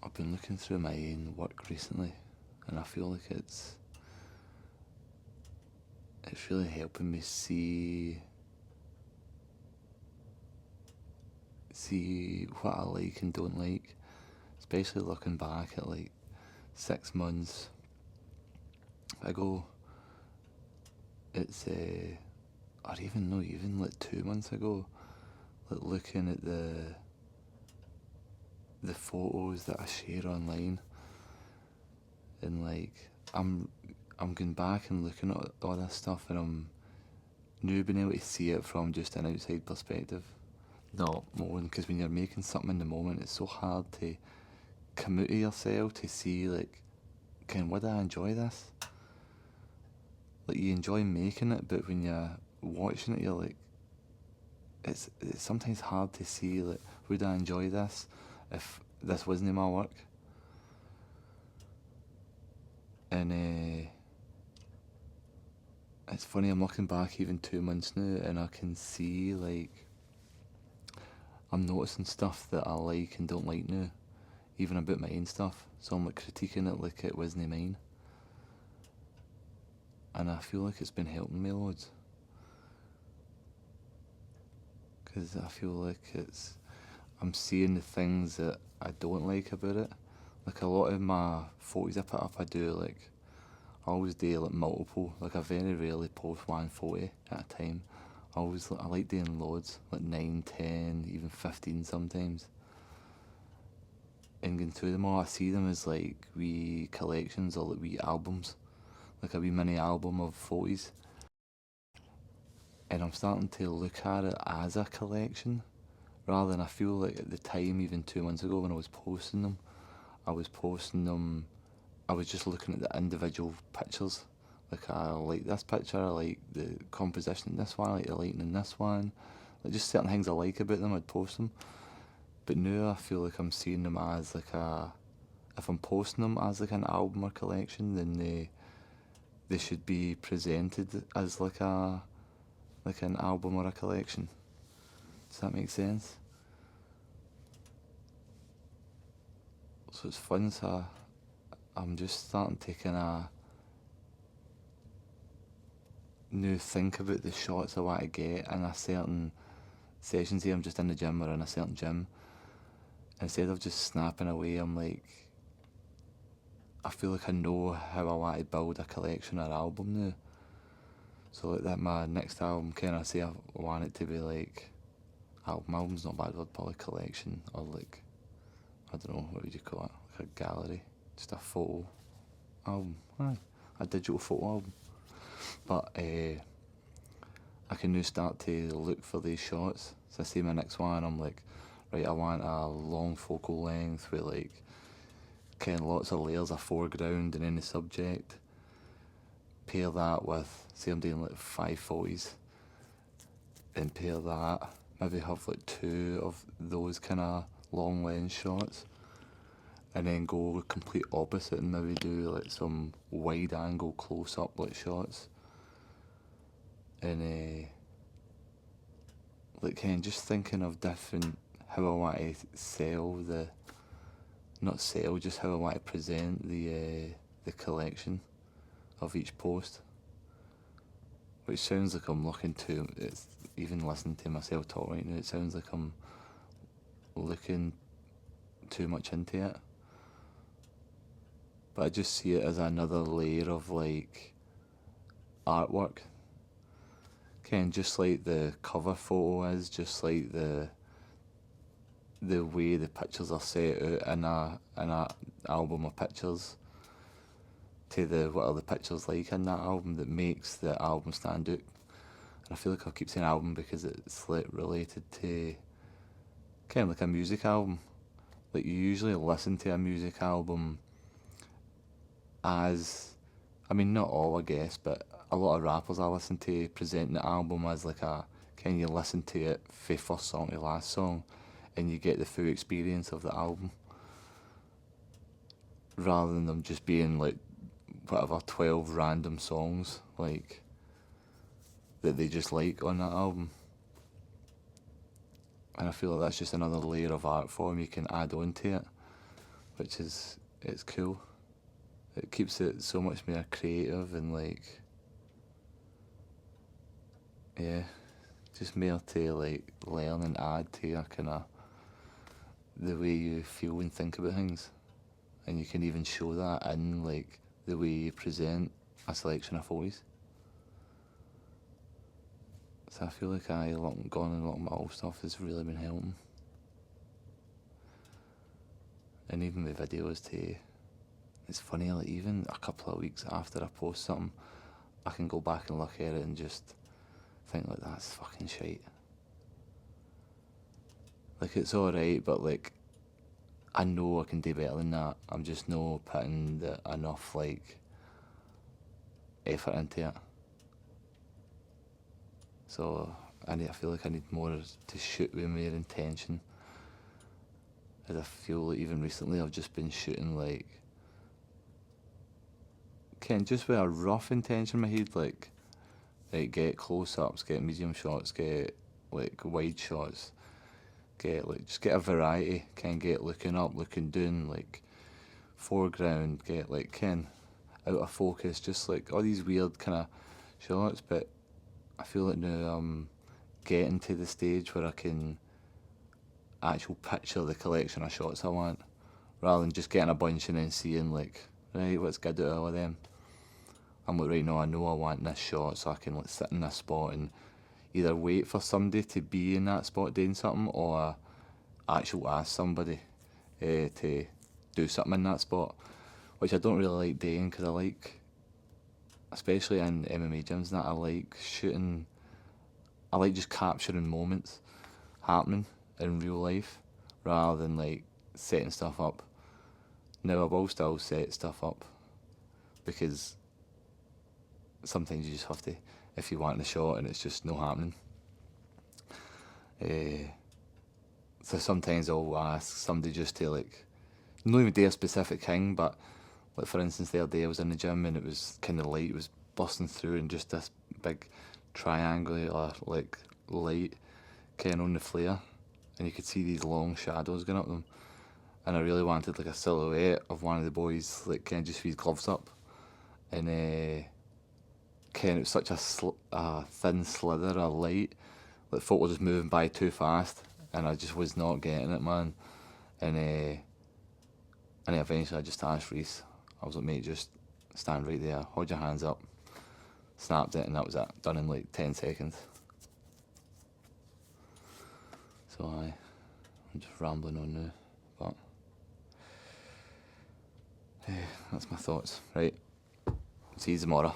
I've been looking through my own work recently, and I feel like it's really helping me see what I like and don't like, especially looking back at like 6 months ago. It's or even no, even like 2 months ago, like looking at the photos that I share online, and like I'm going back and looking at all this stuff, and I'm new being able to see it from just an outside perspective, not more. Because when you're making something in the moment, it's so hard to come out of yourself to see like, would I enjoy this? Like you enjoy making it, but when you're watching it, you're like, it's sometimes hard to see like, would I enjoy this if this wasn't my work? And it's funny, I'm looking back even 2 months now, and I can see like I'm noticing stuff that I like and don't like now, even about my own stuff. So I'm like critiquing it like it wasn't mine, and I feel like it's been helping me loads. Because I feel like I'm seeing the things that I don't like about it. Like a lot of my photos I put up, I do like, I always do like multiple. Like I very rarely post one photo at a time. I like doing loads, like 9, 10, even 15 sometimes. And going through them all, I see them as like wee collections or like wee albums, like a wee mini album of photos. And I'm starting to look at it as a collection, rather than, I feel like at the time, even 2 months ago when I was posting them, I was posting them, I was just looking at the individual pictures. Like, I like this picture, I like the composition in this one, I like the lighting in this one. Like, just certain things I like about them, I'd post them. But now I feel like I'm seeing them as like if I'm posting them as like an album or collection, then they should be presented as like an album or a collection. Does that make sense? So it's fun. So I'm just starting to kind of new think about the shots I want to get in a certain session. Say I'm just in the gym or in a certain gym. Instead of just snapping away, I'm like, I feel like I know how I want to build a collection or album now. So like that, my next album, kind of say I want it to be like, album's not bad, but probably collection, or like, I don't know, what would you call it, like a gallery, just a photo album, aye, a digital photo album. But I can now start to look for these shots. So I see my next one, I'm like, right, I want a long focal length with like kind of lots of layers of foreground and then the subject. Pair that with, say I'm doing like 5 photos, and pair that, maybe have like 2 of those kind of long lens shots, and then go complete opposite and maybe do like some wide angle close up like shots, and like kind of just thinking of different, how I want to sell the, not sell, just how I want to present the collection of each post. Which sounds like I'm looking to, it's even listening to myself talk right now, it sounds like I'm looking too much into it. But I just see it as another layer of like artwork. Kind of just like the cover photo is, just like the way the pictures are set out in a album of pictures, to the what are the pictures like in that album that makes the album stand out. And I feel like I keep saying album because it's like related to kind of like a music album. Like you usually listen to a music album as, I mean not all I guess, but a lot of rappers I listen to present the album as like a, can you listen to it from first song to last song, and you get the full experience of the album, rather than them just being like whatever 12 random songs like that they just like on that album. And I feel like that's just another layer of art form you can add on to it, which is, it's cool. It keeps it so much more creative and like, yeah, just more to like learn and add to your kind of the way you feel and think about things, and you can even show that in like the way you present a selection of follies. So I feel like gone and looked at my old stuff has really been helping, and even with videos too. It's funny, like even a couple of weeks after I post something, I can go back and look at it and just think like, that's fucking shite. Like it's alright, but like I know I can do better than that. I'm just not putting enough like effort into it. So I feel like I need more to shoot with more intention. As I feel like even recently I've just been shooting like, just with a rough intention in my head, like get close-ups, get medium shots, get like wide shots, just get a variety, get looking up, looking down, like foreground, get like out of focus, just like all these weird kind of shots. But I feel like now I'm getting to the stage where I can actual picture the collection of shots I want, rather than just getting a bunch and then seeing like, right, what's good out of all of them. I'm like, right now I know I want this shot, so I can like sit in this spot and either wait for somebody to be in that spot doing something, or actually ask somebody to do something in that spot, which I don't really like doing, because I like, especially in MMA gyms, that I like shooting, I like just capturing moments happening in real life rather than like setting stuff up. Now I will still set stuff up, because sometimes you just have to, if you want the shot and it's just not happening. So sometimes I'll ask somebody just to like, not even do a specific thing, but like for instance the other day I was in the gym and it was kind of light, it was busting through, and just this big triangular like light on the flare, and you could see these long shadows going up them, and I really wanted like a silhouette of one of the boys, like just with his gloves up, and it was such a thin slither of light, like folk were just moving by too fast, and I just was not getting it, man. And eventually I just asked Reese, I was like, mate, just stand right there, hold your hands up, snapped it, and that was it, done in like 10 seconds. So I'm just rambling on now, but that's my thoughts. Right, see you tomorrow.